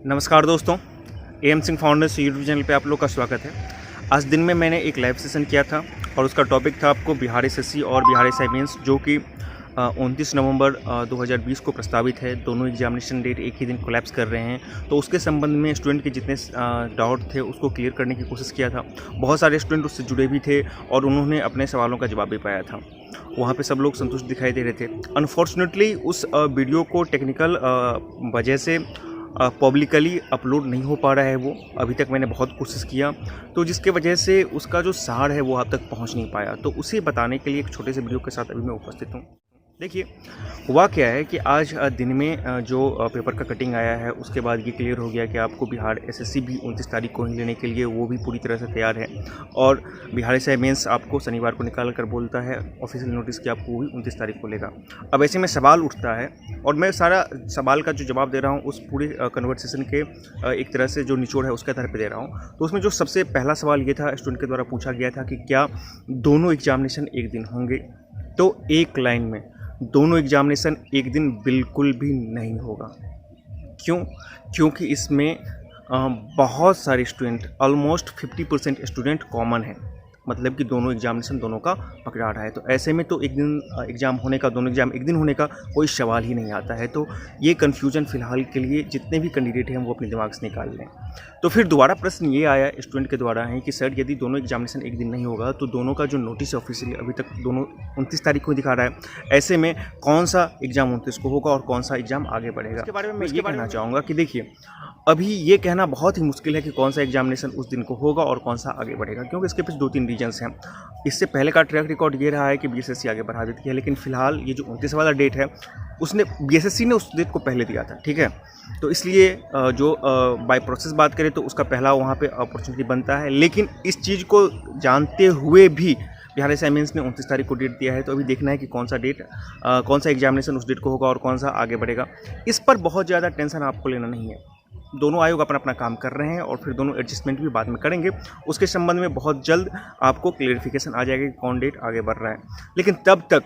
नमस्कार दोस्तों, M Singh founders YouTube channel पे आप लोग का स्वागत है। आज दिन में मैंने एक लाइव सेशन किया था और उसका टॉपिक था आपको बिहार एसएससी और बिहार एसआई मेंस जो कि 29 नवंबर 2020 को प्रस्तावित है। दोनों एग्जामिनेशन डेट एक ही दिन कोलैप्स कर रहे हैं, तो उसके संबंध में स्टूडेंट के जितने डाउट थे उसको क्लियर करने की कोशिश किया था। बहुत सारे स्टूडेंट उससे जुड़े भी थे और उन्होंने अपने सवालों का जवाब भी पाया था। वहाँ पे सब लोग संतुष्ट दिखाई दे रहे थे। अनफॉर्चुनेटली उस वीडियो को टेक्निकल वजह से पब्लिकली अपलोड नहीं हो पा रहा है। वो अभी तक मैंने बहुत कोशिश किया, तो जिसके वजह से उसका जो सार है वो आप तक पहुंच नहीं पाया। तो उसे बताने के लिए एक छोटे से वीडियो के साथ अभी मैं उपस्थित हूं। देखिए, हुआ क्या है कि आज दिन में जो पेपर का कटिंग आया है उसके बाद ये क्लियर हो गया कि आपको बिहार एसएससी भी 29 तारीख को ही लेने के लिए वो भी पूरी तरह से तैयार है और बिहार एसआई मेंस आपको शनिवार को निकाल कर बोलता है ऑफिशियल नोटिस कि आपको वो भी 29 तारीख को लेगा। अब ऐसे में सवाल उठता है और मैं सारा सवाल का जो जवाब दे रहा हूँ उस पूरे कन्वर्सेशन के एक तरह से जो निचोड़ है उसके आधार पर दे रहा हूँ। तो उसमें जो सबसे पहला सवाल ये था, स्टूडेंट के द्वारा पूछा गया था कि क्या दोनों एग्जामिनेशन एक दिन होंगे। तो एक लाइन में दोनों एग्जामिनेशन एक दिन बिल्कुल भी नहीं होगा। क्यों? क्योंकि इसमें बहुत सारे स्टूडेंट, ऑलमोस्ट 50% स्टूडेंट कॉमन है, मतलब कि दोनों एग्जामिनेशन दोनों का पकड़ा रहा है। तो ऐसे में तो एक दिन एग्ज़ाम होने का, दोनों एग्ज़ाम एक दिन होने का कोई सवाल ही नहीं आता है। तो ये कन्फ्यूजन फ़िलहाल के लिए जितने भी कैंडिडेट हैं वो अपने दिमाग से निकाल लें। तो फिर दोबारा प्रश्न ये आया स्टूडेंट के द्वारा है कि सर यदि दोनों एग्जामिनेशन एक दिन नहीं होगा तो दोनों का जो नोटिस ऑफिशियली अभी तक दोनों 29 तारीख को दिखा रहा है, ऐसे में कौन सा एग्ज़ाम 29 को होगा और कौन सा एग्ज़ाम आगे बढ़ेगा। इसके बारे में मैं ये कहना चाहूँगा कि देखिए, अभी ये कहना बहुत ही मुश्किल है कि कौन सा एग्जामिनेशन उस दिन को होगा और कौन सा आगे बढ़ेगा, क्योंकि इसके पीछे 2-3 रीजन्स हैं। इससे पहले का ट्रैक रिकॉर्ड ये रहा है कि बीएसएससी आगे बढ़ा देती है, लेकिन फिलहाल ये जो 29 वाला डेट है उसने बीएसएससी ने उस डेट को पहले दिया था, ठीक है। तो इसलिए जो बाय प्रोसेस बात करें तो उसका पहला वहाँ पे अपॉर्चुनिटी बनता है, लेकिन इस चीज़ को जानते हुए भी बिहार एसआई मेंस ने 29 तारीख को डेट दिया है। तो अभी देखना है कि कौन सा डेट, कौन सा एग्जामिनेशन उस डेट को होगा और कौन सा आगे बढ़ेगा। इस पर बहुत ज़्यादा टेंशन आपको लेना नहीं है। दोनों आयोग अपना अपना काम कर रहे हैं और फिर दोनों एडजस्टमेंट भी बाद में करेंगे। उसके संबंध में बहुत जल्द आपको क्लेरिफिकेशन आ जाएगा कि कौन डेट आगे बढ़ रहा है। लेकिन तब तक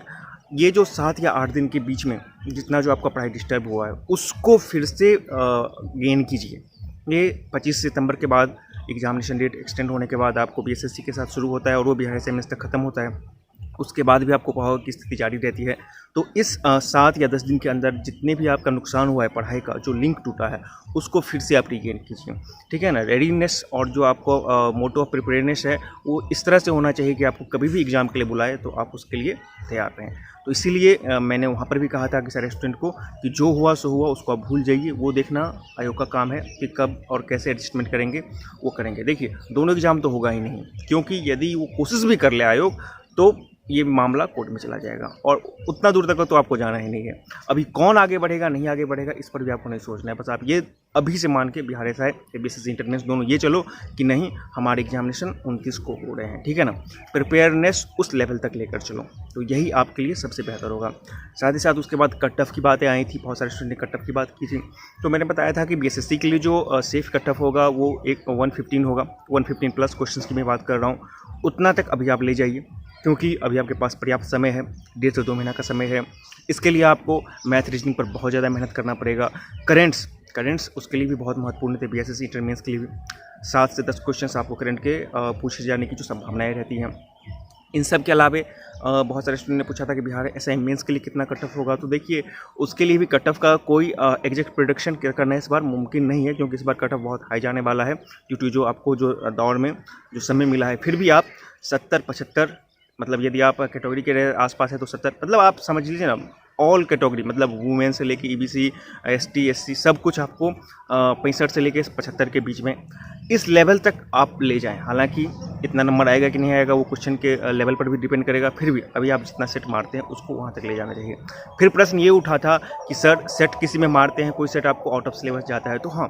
ये जो 7 या 8 दिन के बीच में जितना जो आपका पढ़ाई डिस्टर्ब हुआ है उसको फिर से गेन कीजिए। ये 25 सितंबर के बाद एग्जामिनेशन डेट एक्सटेंड होने के बाद आपको बीएसएससी के साथ शुरू होता है और वो बिहार एसआई मेंस तक खत्म होता है। उसके बाद भी आपको पढ़ाई की स्थिति जारी रहती है। तो इस 7 या 10 दिन के अंदर जितने भी आपका नुकसान हुआ है पढ़ाई का, जो लिंक टूटा है, उसको फिर से आप रीगेन कीजिए, ठीक है ना। रेडीनेस और जो आपको मोटो ऑफ प्रिपेयर्डनेस है वो इस तरह से होना चाहिए कि आपको कभी भी एग्ज़ाम के लिए बुलाए तो आप उसके लिए तैयार रहें। तो इसीलिए मैंने वहाँ पर भी कहा था कि सारे स्टूडेंट को कि जो हुआ सो हुआ, उसको आप भूल जाइए। वो देखना आयोग का काम है कि कब और कैसे एडजस्टमेंट करेंगे, वो करेंगे। देखिए, दोनों एग्ज़ाम तो होगा ही नहीं, क्योंकि यदि वो कोशिश भी कर ले आयोग तो ये मामला कोर्ट में चला जाएगा और उतना दूर तक तो आपको जाना ही नहीं है। अभी कौन आगे बढ़ेगा नहीं आगे बढ़ेगा इस पर भी आपको नहीं सोचना है। बस आप ये अभी से मान के बिहार एसआई बीएसएससी इंटरनेशनल दोनों ये चलो कि नहीं, हमारे एग्जामिनेशन 29 को हो रहे हैं, ठीक है ना। प्रिपेयरनेस उस लेवल तक लेकर चलो, तो यही आपके लिए सबसे बेहतर होगा। साथ ही साथ उसके बाद कट ऑफ की बातें आई थी, बहुत सारे स्टूडेंट ने कट ऑफ की बात की थी। तो मैंने बताया था कि बीएसएससी के लिए जो सेफ कट ऑफ होगा वो एक 115 होगा। 115 प्लस क्वेश्चन की मैं बात कर रहा हूँ, उतना तक अभी आप ले जाइए, क्योंकि अभी आपके पास पर्याप्त समय है, 1.5 से 2 महीना का समय है। इसके लिए आपको मैथ रीजनिंग पर बहुत ज़्यादा मेहनत करना पड़ेगा। करेंट्स उसके लिए भी बहुत महत्वपूर्ण थे, बीएसएससी इंटरमीडिएट के लिए भी 7 से 10 क्वेश्चन आपको करंट के पूछे जाने की जो संभावनाएं रहती हैं। इन सब के अलावे बहुत सारे स्टूडेंट ने पूछा था कि बिहार एसआई मेंस के लिए कितना कट ऑफ होगा। तो देखिए, उसके लिए भी कट ऑफ का कोई एग्जैक्ट प्रेडिक्शन करना इस बार मुमकिन नहीं है, क्योंकि इस बार कट ऑफ बहुत हाई जाने वाला है ड्यू टू जो आपको जो दौर में जो समय मिला है। फिर भी आप 70-75, मतलब यदि आप कैटेगरी के आसपास है तो 70, मतलब आप समझ लीजिए ना, ऑल कैटेगरी, मतलब वुमेन से लेके ईबीसी, एसटी, एससी, सब कुछ आपको 65 से लेके 75 के बीच में इस लेवल तक आप ले जाएं। हालांकि इतना नंबर आएगा कि नहीं आएगा वो क्वेश्चन के लेवल पर भी डिपेंड करेगा, फिर भी अभी आप जितना सेट मारते हैं उसको वहाँ तक ले जाना चाहिए। फिर प्रश्न ये उठा था कि सर सेट किसी में मारते हैं, कोई सेट आपको आउट ऑफ सिलेबस जाता है। तो हाँ,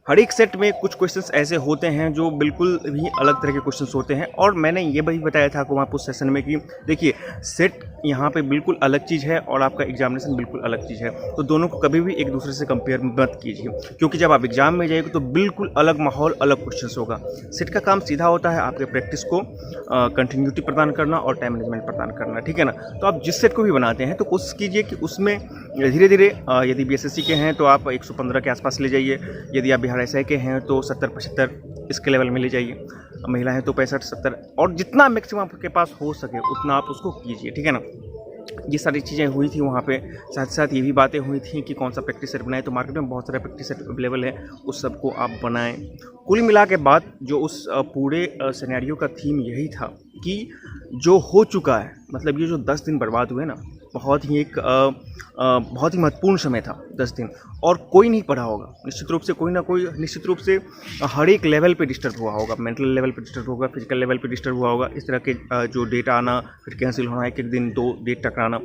हर एक सेट में कुछ क्वेश्चंस ऐसे होते हैं जो बिल्कुल भी अलग तरह के क्वेश्चंस होते हैं, और मैंने ये भी बताया था आपको वहाँ उस सेशन में कि देखिए, सेट यहाँ पे बिल्कुल अलग चीज़ है और आपका एग्जामिनेशन बिल्कुल अलग चीज़ है। तो दोनों को कभी भी एक दूसरे से कंपेयर मत कीजिए, क्योंकि जब आप एग्जाम में जाइएगा तो बिल्कुल अलग माहौल, अलग क्वेश्चंस होगा। सेट का काम सीधा होता है आपके प्रैक्टिस को कंटिन्यूटी प्रदान करना और टाइम मैनेजमेंट प्रदान करना, ठीक है ना। तो आप जिस सेट को भी बनाते हैं तो कोशिश कीजिए कि उसमें धीरे धीरे यदि BSSC के हैं तो आप 115 के आसपास ले जाइए, यदि आप बिहार SI के हैं तो 70-75 इसके लेवल में ले जाइए, महिला हैं तो 65-70, और जितना मैक्सिमम आपके पास हो सके उतना आप उसको कीजिए, ठीक है ना। ये सारी चीज़ें हुई थी वहाँ पे, साथ साथ ये भी बातें हुई थी कि कौन सा प्रैक्टिस सेट बनाए। तो मार्केट में बहुत सारे प्रैक्टिस सेट अवेलेबल है, उस सबको आप बनाएं। कुल मिला के बाद जो उस पूरे सिनेरियो का थीम यही था कि जो हो चुका है, मतलब ये जो 10 दिन बर्बाद हुए ना, बहुत ही महत्वपूर्ण समय था 10 दिन, और कोई नहीं पढ़ा होगा निश्चित रूप से, कोई ना कोई निश्चित रूप से हर एक लेवल पे डिस्टर्ब हुआ होगा, मेंटल लेवल पे डिस्टर्ब होगा, फिजिकल लेवल पे डिस्टर्ब हुआ होगा। इस तरह के जो डेटा आना, फिर कैंसिल होना, एक दिन 2 डेट टकराना,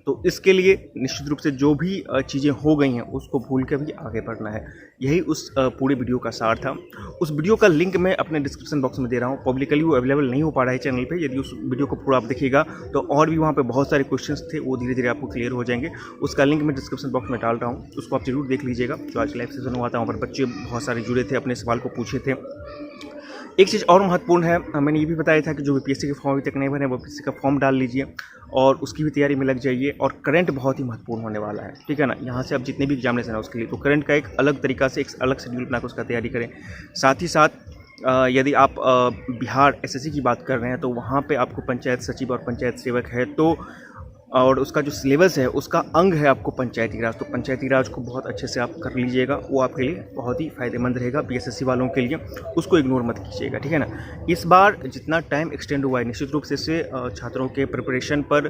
तो इसके लिए निश्चित रूप से जो भी चीज़ें हो गई हैं उसको भूल के भी आगे बढ़ना है। यही उस पूरे वीडियो का सार था। उस वीडियो का लिंक मैं अपने डिस्क्रिप्शन बॉक्स में दे रहा हूँ, पब्लिकली वो अवेलेबल नहीं हो पा रहा है चैनल पे। यदि उस वीडियो को पूरा आप देखिएगा तो और भी वहाँ पे बहुत सारे क्वेश्चंस थे, वो धीरे धीरे आपको क्लियर हो जाएंगे। उसका लिंक मैं डिस्क्रिप्शन बॉक्स में डाल रहा हूँ, उसको आप जरूर देख लीजिएगा। जो आज लाइव सेशन हुआ था वहाँ पर बच्चे बहुत सारे जुड़े थे, अपने सवाल को पूछे थे। एक चीज़ और महत्वपूर्ण है, मैंने ये भी बताया था कि जो BPSC के फॉर्म अभी तक नहीं भरे वो BPSC का फॉर्म डाल लीजिए और उसकी भी तैयारी में लग जाइए। और करंट बहुत ही महत्वपूर्ण होने वाला है, ठीक है ना। यहाँ से अब जितने भी एग्जामिनेशन है उसके लिए तो करंट का एक अलग तरीका से, एक अलग शेड्यूल बनाकर उसका तैयारी करें। साथ ही साथ यदि आप बिहार SSC की बात कर रहे हैं तो वहाँ पे आपको पंचायत सचिव और पंचायत सेवक है, तो और उसका जो सिलेबस है उसका अंग है आपको पंचायती राज। तो पंचायती राज को बहुत अच्छे से आप कर लीजिएगा, वो आपके लिए बहुत ही फ़ायदेमंद रहेगा BSSC वालों के लिए, उसको इग्नोर मत कीजिएगा, ठीक है ना। इस बार जितना टाइम एक्सटेंड हुआ है निश्चित रूप से इससे छात्रों के प्रिपरेशन पर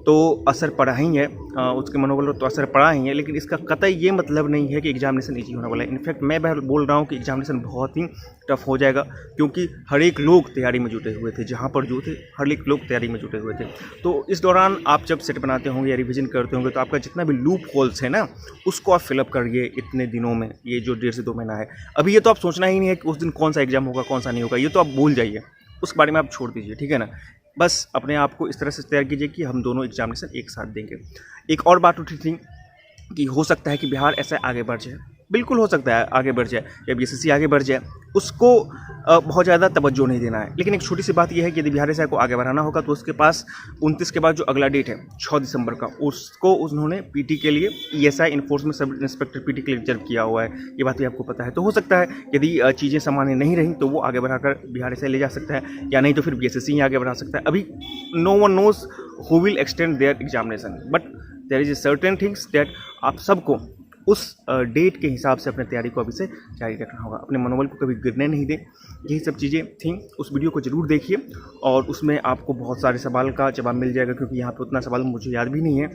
तो असर पड़ा ही है, उसके मनोबल पर तो असर पड़ा ही है, लेकिन इसका कतई ये मतलब नहीं है कि एग्जामिनेशन ईजी होने वाला है। इनफैक्ट मैं बोल रहा हूँ कि एग्जामिनेशन बहुत ही टफ हो जाएगा, क्योंकि हर एक लोग तैयारी में जुटे हुए थे, जहाँ पर जो थे हर एक लोग तैयारी में जुटे हुए थे। तो इस दौरान आप जब सेट बनाते होंगे या रिविजन करते होंगे तो आपका जितना भी लूप होल्स है ना, उसको आप फिलअप करिए इतने दिनों में, ये जो 1.5 से 2 महीना है। अभी ये तो आप सोचना ही नहीं है कि उस दिन कौन सा एग्जाम होगा कौन सा नहीं होगा, ये तो आप भूल जाइए, उस बारे में आप छोड़ दीजिए, ठीक है ना। बस अपने आप को इस तरह से तैयार कीजिए कि हम दोनों एग्जामिनेशन एक साथ देंगे। एक और बात उठी थी कि हो सकता है कि बिहार ऐसा आगे बढ़ जाए, बिल्कुल हो सकता है आगे बढ़ जाए, या BSSC आगे बढ़ जाए, उसको बहुत ज़्यादा तवज्जो नहीं देना है। लेकिन एक छोटी सी बात यह है कि यदि बिहार SI को आगे बढ़ाना होगा तो उसके पास 29 के बाद जो अगला डेट है 6 दिसंबर का, उसको उन्होंने PT के लिए ESI enforcement sub inspector PT के लिए रिजर्व किया हुआ है। ये बात भी आपको पता है। तो हो सकता है यदि चीज़ें सामान्य नहीं रही तो वो आगे बढ़ाकर बिहार SI ले जा सकता है, या नहीं तो फिर BSSC ही आगे बढ़ा सकता है। अभी no one knows who will extend their examination, but there is a certain things that आप सबको उस डेट के हिसाब से अपने तैयारी को अभी से जारी रखना होगा। अपने मनोबल को कभी गिरने नहीं दें। यही सब चीज़ें थी। उस वीडियो को ज़रूर देखिए और उसमें आपको बहुत सारे सवाल का जवाब मिल जाएगा, क्योंकि यहाँ पे उतना सवाल मुझे याद भी नहीं है।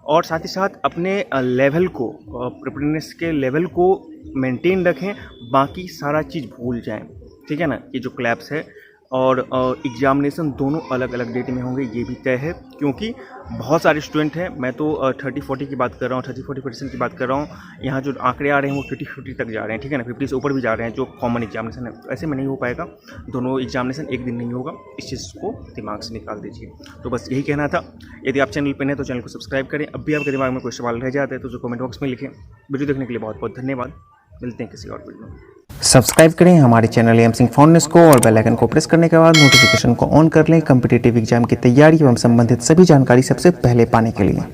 और साथ ही साथ अपने लेवल को, प्रिपरेशननेस के लेवल को मेंटेन रखें, बाकी सारा चीज़ भूल जाएं, ठीक है ना। ये जो क्लैप्स है और एग्जामिनेशन दोनों अलग अलग डेट में होंगे, ये भी तय है, क्योंकि बहुत सारे स्टूडेंट हैं। मैं तो 30-40 की बात कर रहा हूँ, 30-40% की बात कर रहा हूँ। यहाँ जो आंकड़े आ रहे हैं वो 50-50 तक जा रहे हैं, ठीक है ना, 50 से ऊपर भी जा रहे हैं जो कॉमन एग्जामिनेशन है। ऐसे में नहीं हो पाएगा, दोनों एग्जामिनेशन एक दिन नहीं होगा, इस चीज़ को दिमाग से निकाल दीजिए। तो बस यही कहना था। यदि आप चैनल पर हैं तो चैनल को सब्सक्राइब करें। अब भी आपके दिमाग में कोई सवाल रह जाते हैं तो जो कमेंट बॉक्स में लिखें। वीडियो देखने के लिए बहुत बहुत धन्यवाद। मिलते हैं किसी और वीडियो में। सब्सक्राइब करें हमारे चैनल AM सिंह फाउंडेशन को और बेल आइकन को प्रेस करने के बाद नोटिफिकेशन को ऑन कर लें कॉम्पिटिटिव एग्जाम की तैयारी एवं संबंधित सभी जानकारी सबसे पहले पाने के लिए।